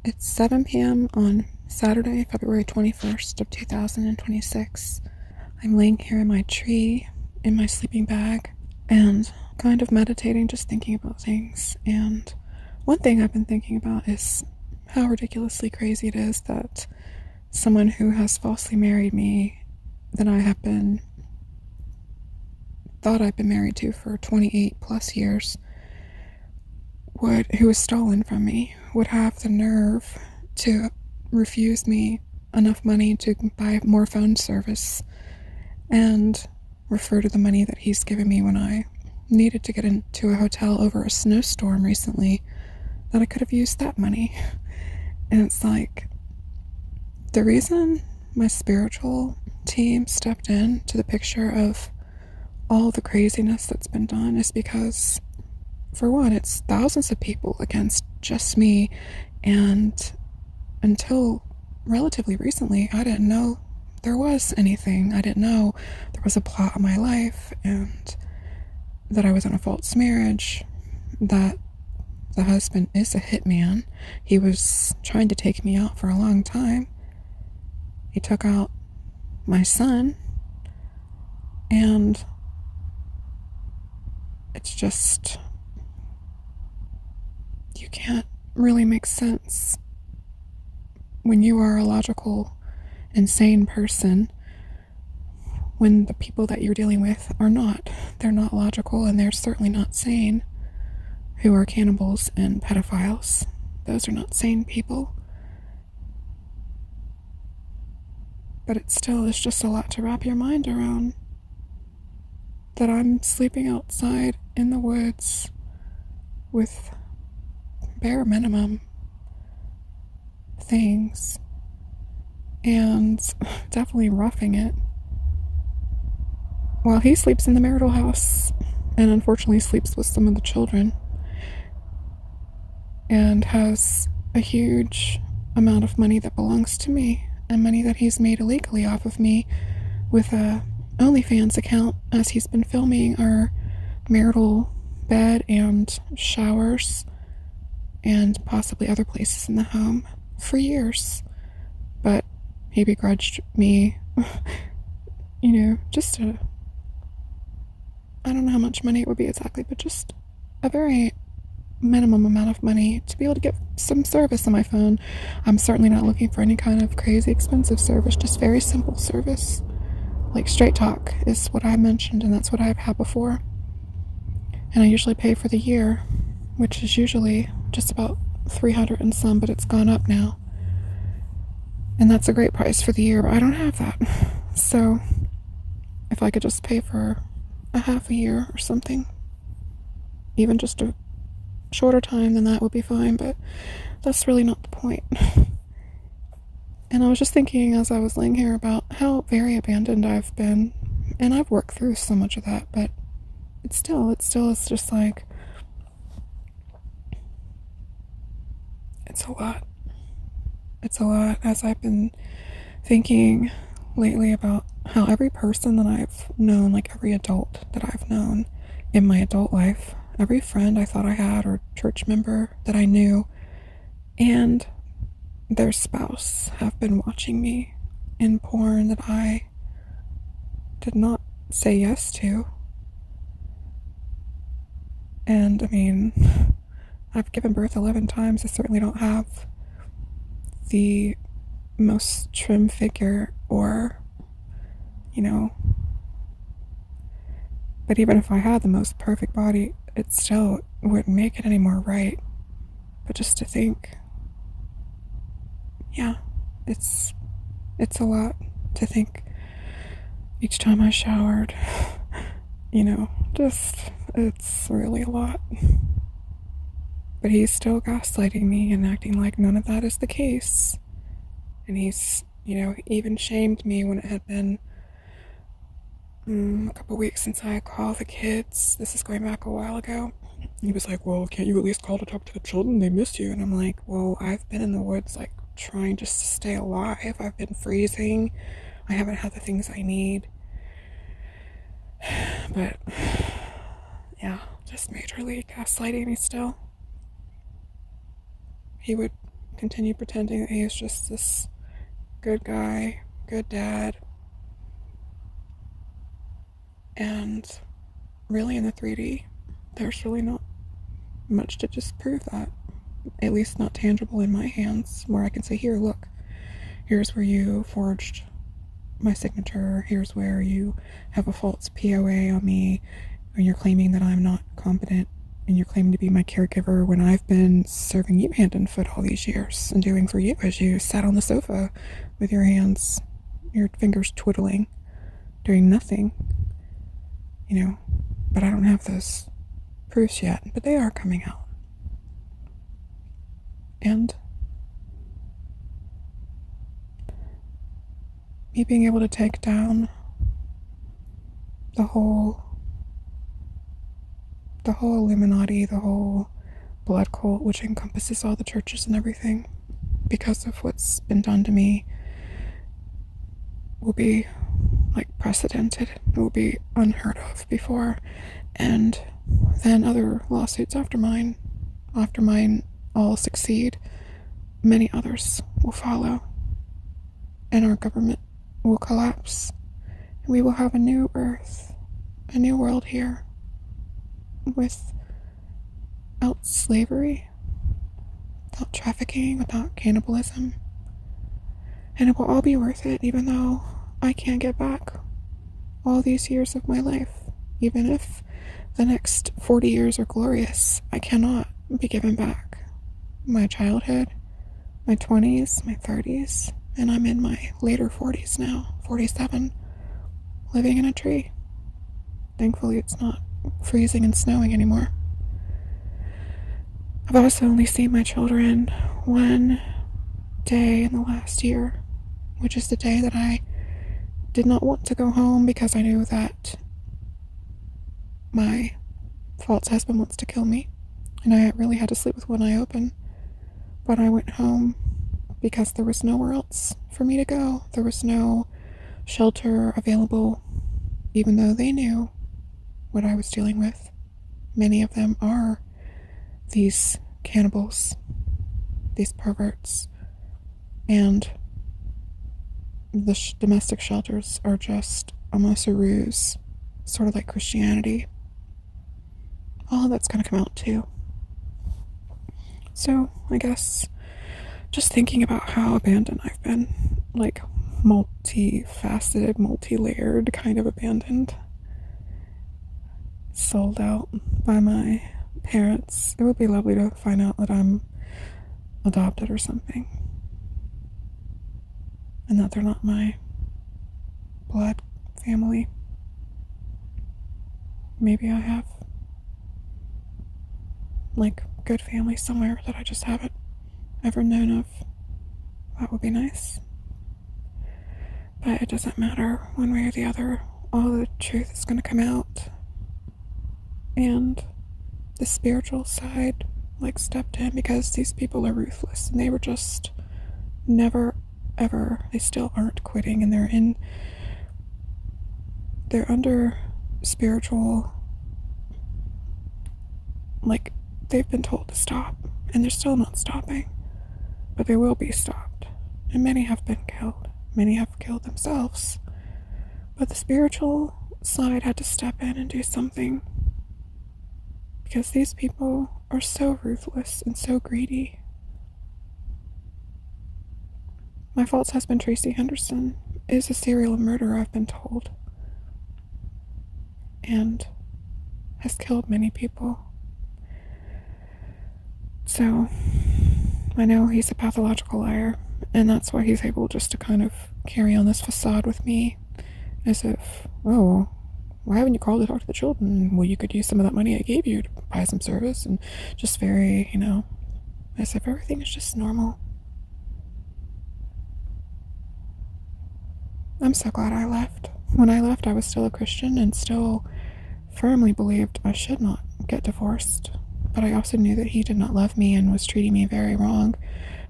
It's 7 p.m. on Saturday, February 21st of 2026. I'm laying here in my tree, in my sleeping bag, and kind of meditating, just thinking about things. And one thing I've been thinking about is how ridiculously crazy it is that someone who has falsely married me, that I have been thought I've been married to for 28 plus years, who was stolen from me, would have the nerve to refuse me enough money to buy more phone service and refer to the money that he's given me when I needed to get into a hotel over a snowstorm recently, that I could have used that money. And it's like, the reason my spiritual team stepped in to the picture of all the craziness that's been done is because, for one, it's thousands of people against just me, and until relatively recently, I didn't know there was anything. I didn't know there was a plot in my life, and that I was in a false marriage, that the husband is a hitman. He was trying to take me out for a long time. He took out my son, and it's just, you can't really make sense when you are a logical, insane person, when the people that you're dealing with are not. They're not logical, and they're certainly not sane, who are cannibals and pedophiles. Those are not sane people. But it still is just a lot to wrap your mind around. That I'm sleeping outside in the woods with bare minimum things, and definitely roughing it, while he sleeps in the marital house, and unfortunately sleeps with some of the children, and has a huge amount of money that belongs to me, and money that he's made illegally off of me with a OnlyFans account, as he's been filming our marital bed and showers and possibly other places in the home for years. But he begrudged me, just I don't know how much money it would be exactly, but just a very minimum amount of money to be able to get some service on my phone. I'm certainly not looking for any kind of crazy expensive service, just very simple service. Like Straight Talk is what I mentioned, and that's what I've had before. And I usually pay for the year, which is usually just about 300 and some, but it's gone up now. And that's a great price for the year, but I don't have that. So if I could just pay for a half a year or something, even just a shorter time than that would be fine, but that's really not the point. And I was just thinking as I was laying here about how very abandoned I've been, and I've worked through so much of that, but it's just like, it's a lot. It's a lot, as I've been thinking lately about how every person that I've known, like every adult that I've known in my adult life, every friend I thought I had or church member that I knew, and their spouse have been watching me in porn that I did not say yes to. And I mean, I've given birth 11 times. I certainly don't have the most trim figure, or, but even if I had the most perfect body, it still wouldn't make it any more right. But just to think, yeah, it's a lot to think each time I showered, it's really a lot. But he's still gaslighting me and acting like none of that is the case. And he's, even shamed me when it had been a couple weeks since I called the kids. This is going back a while ago. He was like, well, can't you at least call to talk to the children? They miss you. And I'm like, well, I've been in the woods, like, trying just to stay alive. I've been freezing. I haven't had the things I need. But, just majorly gaslighting me still. He would continue pretending that he is just this good guy, good dad. And really in the 3D, there's really not much to disprove that. At least not tangible in my hands, where I can say, here, look, here's where you forged my signature, here's where you have a false POA on me, and you're claiming that I'm not competent, and you're claiming to be my caregiver when I've been serving you hand and foot all these years and doing for you as you sat on the sofa with your hands, your fingers twiddling, doing nothing, but I don't have those proofs yet, but they are coming out. And me being able to take down the whole Illuminati, the whole blood cult, which encompasses all the churches and everything, because of what's been done to me, will be precedented. It will be unheard of before. And then other lawsuits after mine all succeed, many others will follow, and our government will collapse, and we will have a new earth, a new world here, without slavery, without trafficking, without cannibalism. And it will all be worth it, even though I can't get back all these years of my life. Even if the next 40 years are glorious, I cannot be given back my childhood, my 20s, my 30s, and I'm in my later 40s now, 47, living in a tree. Thankfully, it's not freezing and snowing anymore. I've also only seen my children one day in the last year, which is the day that I did not want to go home because I knew that my false husband wants to kill me, and I really had to sleep with one eye open. But I went home because there was nowhere else for me to go. There was no shelter available, even though they knew what I was dealing with. Many of them are these cannibals, these perverts, and the domestic shelters are just almost a ruse, sort of like Christianity. All of that's going to come out too. So I guess just thinking about how abandoned I've been, multifaceted, multi-layered kind of abandoned, sold out by my parents. It would be lovely to find out that I'm adopted or something, and that they're not my blood family. Maybe I have good family somewhere that I just haven't ever known of. That would be nice. But it doesn't matter one way or the other. All the truth is going to come out. And the spiritual side stepped in, because these people are ruthless, and they were just never ever, they still aren't quitting, and they're under spiritual, they've been told to stop, and they're still not stopping, but they will be stopped. And many have been killed. Many have killed themselves. But the spiritual side had to step in and do something, because these people are so ruthless and so greedy. My false husband, Tracy Henderson, is a serial murderer, I've been told, and has killed many people. So I know he's a pathological liar, and that's why he's able just to kind of carry on this facade with me, as if, oh, why haven't you called to talk to the children? Well, you could use some of that money I gave you to buy some service, and just very, as if everything is just normal. I'm so glad I left. When I left, I was still a Christian and still firmly believed I should not get divorced. But I also knew that he did not love me and was treating me very wrong.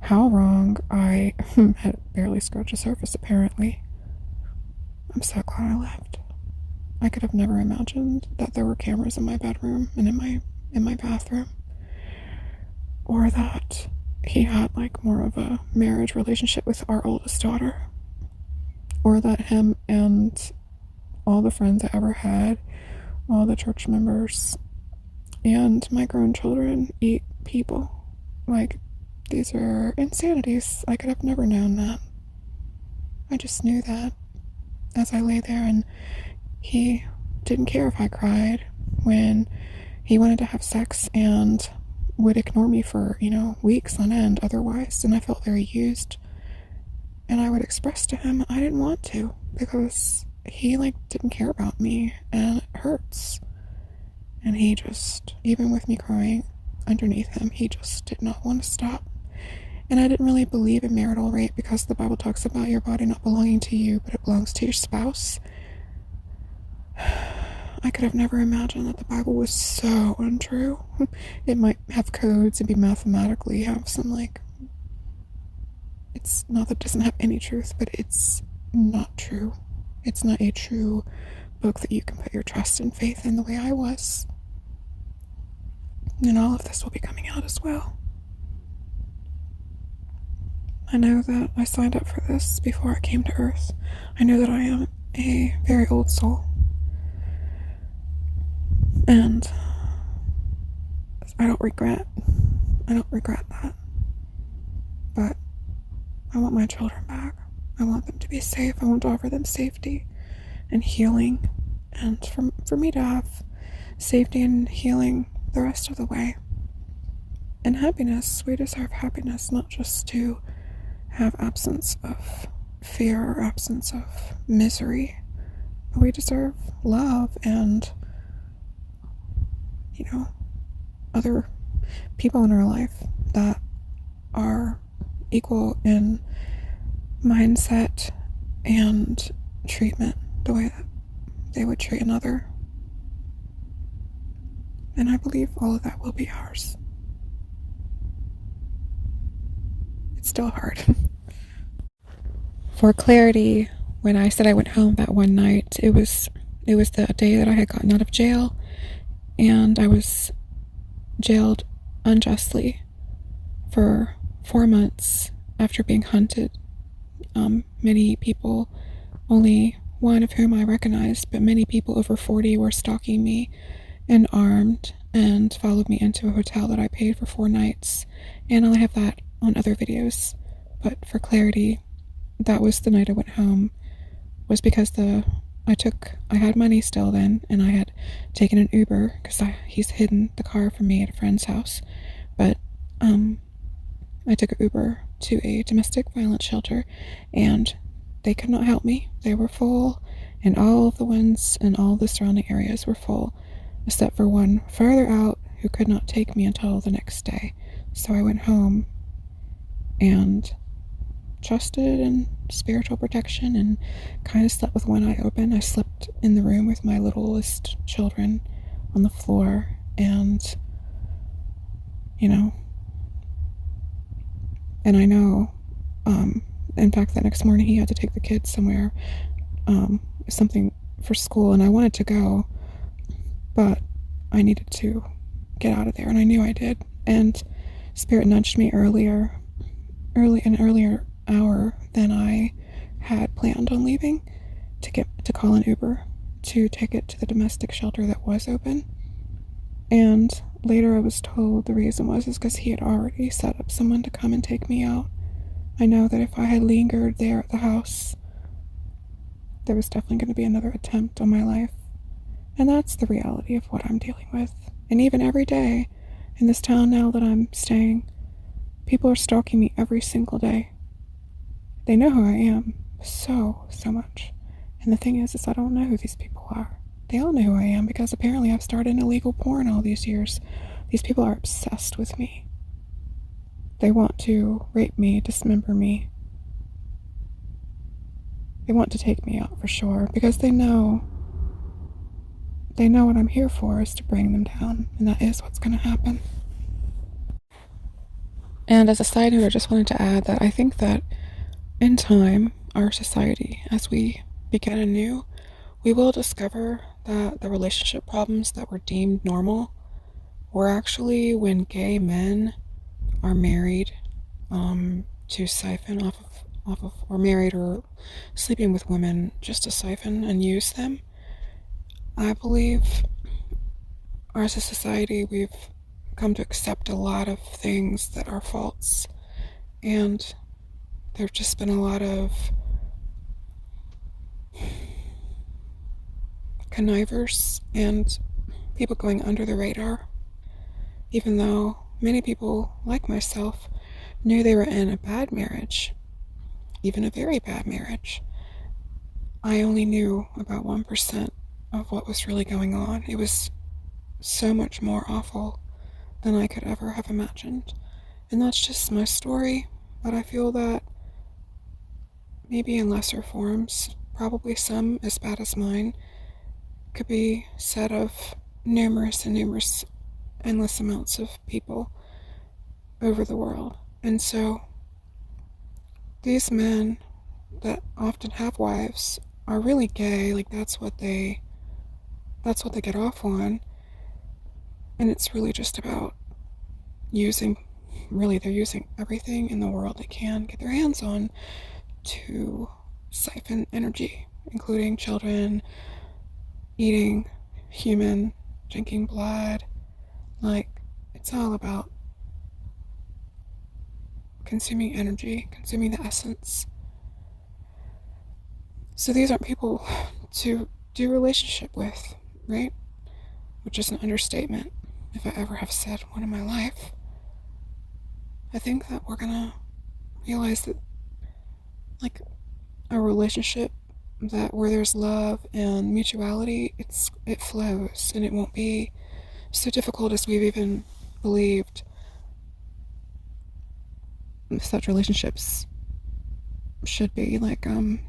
How wrong, I had barely scratched the surface, apparently. I'm so glad I left. I could have never imagined that there were cameras in my bedroom and in my bathroom, or that he had like more of a marriage relationship with our oldest daughter, or that him and all the friends I ever had, all the church members, and my grown children eat people. Like, these are insanities. I could have never known that. I just knew that as I lay there, and he didn't care if I cried when he wanted to have sex and would ignore me for, weeks on end otherwise, and I felt very used. And I would express to him I didn't want to because he didn't care about me, and it hurts. And he just, even with me crying underneath him, he just did not want to stop. And I didn't really believe in marital rape because the Bible talks about your body not belonging to you, but it belongs to your spouse. I could have never imagined that the Bible was so untrue. It might have codes and be mathematically have some it's not that it doesn't have any truth, but it's not true. It's not a true book that you can put your trust and faith in the way I was. And all of this will be coming out as well. I know that I signed up for this before I came to Earth. I know that I am a very old soul. And I don't regret that. But I want my children back. I want them to be safe. I want to offer them safety and healing. And for me to have safety and healing the rest of the way. And happiness. We deserve happiness, not just to have absence of fear or absence of misery. But we deserve love and, other people in our life that are equal in mindset and treatment the way that they would treat another. And I believe all of that will be ours. It's still hard. For clarity, when I said I went home that one night, it was the day that I had gotten out of jail, and I was jailed unjustly for 4 months after being hunted. Many people, only one of whom I recognized, but many people over 40 were stalking me and armed and followed me into a hotel that I paid for 4 nights. And I'll have that on other videos. But for clarity, that was the night I went home, was because I had money still then, and I had taken an Uber because he's hidden the car from me at a friend's house. But I took an Uber to a domestic violence shelter, and they could not help me. They were full, and all of the ones in all the surrounding areas were full, except for one farther out who could not take me until the next day. So I went home and trusted in spiritual protection and kind of slept with one eye open. I slept in the room with my littlest children on the floor, and and I know, in fact, that next morning he had to take the kids somewhere, something for school, and I wanted to go, but I needed to get out of there, and I knew I did. And Spirit nudged me earlier hour than I had planned on leaving to call an Uber to take it to the domestic shelter that was open. And later I was told the reason was because he had already set up someone to come and take me out. I know that if I had lingered there at the house, there was definitely going to be another attempt on my life. And that's the reality of what I'm dealing with. And even every day in this town now that I'm staying, people are stalking me every single day. They know who I am so much. And the thing is I don't know who these people are. They all know who I am because apparently I've started illegal porn all these years. These people are obsessed with me. They want to rape me, dismember me. They want to take me out for sure because they know what I'm here for is to bring them down, and that is what's going to happen. And as a side note, I just wanted to add that I think that in time, our society, as we begin anew, we will discover that the relationship problems that were deemed normal were actually when gay men are married to siphon off of, or married or sleeping with women just to siphon and use them. I believe as a society we've come to accept a lot of things that are false, and there've just been a lot of connivers and people going under the radar, even though many people, like myself, knew they were in a bad marriage, even a very bad marriage. I only knew about 1% of what was really going on. It was so much more awful than I could ever have imagined. And that's just my story, but I feel that maybe in lesser forms, probably some as bad as mine, could be said of numerous and numerous, endless amounts of people over the world. And so these men that often have wives are really gay, like that's what they get off on. And it's really just about they're using everything in the world they can get their hands on to siphon energy, including children, eating human, drinking blood. Like, it's all about consuming energy, consuming the essence. So these aren't people to do a relationship with, right? Which is an understatement if I ever have said one in my life. I think that we're gonna realize that, like, a relationship that where there's love and mutuality, it flows, and it won't be so difficult as we've even believed such relationships should be. Like, I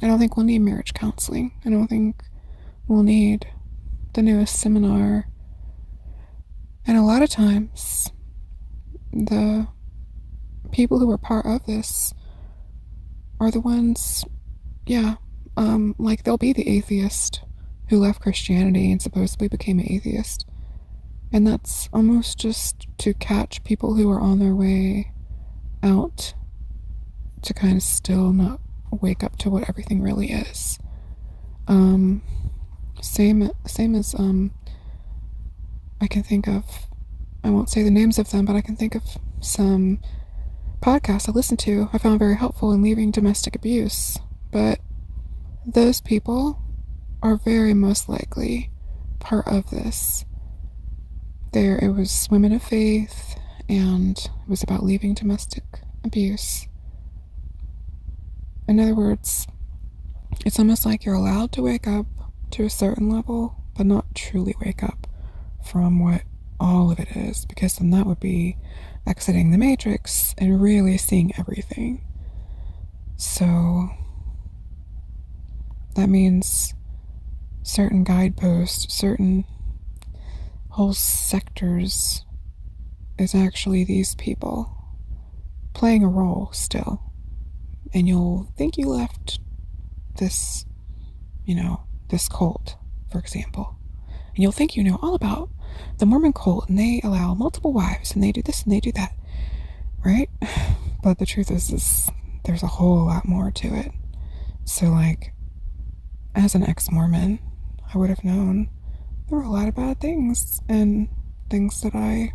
don't think we'll need marriage counseling. I don't think we'll need the newest seminar. And a lot of times, the people who are part of this are the ones, like they'll be the atheist who left Christianity and supposedly became an atheist. And that's almost just to catch people who are on their way out to kind of still not wake up to what everything really is. Same as I can think of, I won't say the names of them, but I can think of some podcasts I listened to I found very helpful in leaving domestic abuse. But those people are very most likely part of this. It was women of faith, and it was about leaving domestic abuse. In other words, it's almost like you're allowed to wake up to a certain level, but not truly wake up from what all of it is, because then that would be exiting the matrix and really seeing everything. So that means certain guideposts, certain whole sectors is actually these people playing a role still. And you'll think you left this, this cult, for example. And you'll think you know all about the Mormon cult, and they allow multiple wives, and they do this and they do that, right? But the truth is there's a whole lot more to it. So, like, as an ex-Mormon, I would have known there were a lot of bad things, and things that I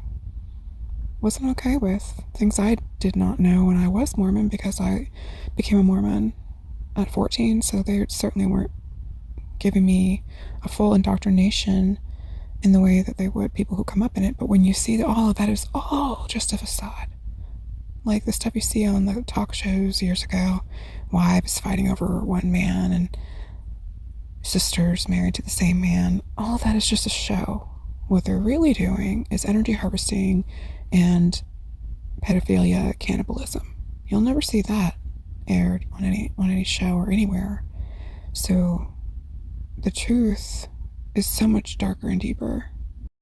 wasn't okay with. Things I did not know when I was Mormon, because I became a Mormon at 14, so they certainly weren't giving me a full indoctrination in the way that they would people who come up in it. But when you see that all of that is all just a facade, like the stuff you see on the talk shows years ago, wives fighting over one man and sisters married to the same man, all that is just a show. What they're really doing is energy harvesting and pedophilia, cannibalism. You'll never see that aired on any show or anywhere. So the truth is so much darker and deeper